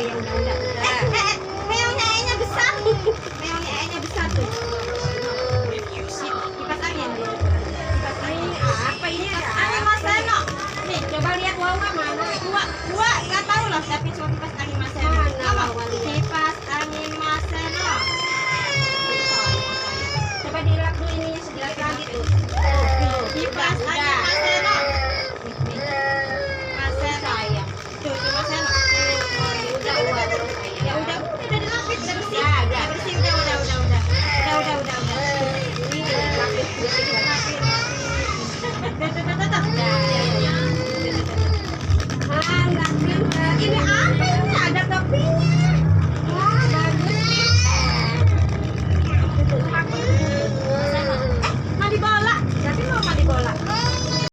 ya udah. Meongnya E-nya besar. Meongnya E-nya besar tuh. Kipas angin. Kipas angin. Apa ini? Kipas angin Mas Seno. Nih, coba lihat Wawa mana? Gua enggak tahu loh, tapi coba kipas angin Mas Seno. Kipas angin Mas Seno. Coba dilap dulu ininya sebelah lagi tuh. Kipas angin Mas Seno. Mas Seno ya. Tuh Mas Seno. Ya udah dilapis, udah bersih. Udah bersih, udah. Ini lapis. Ini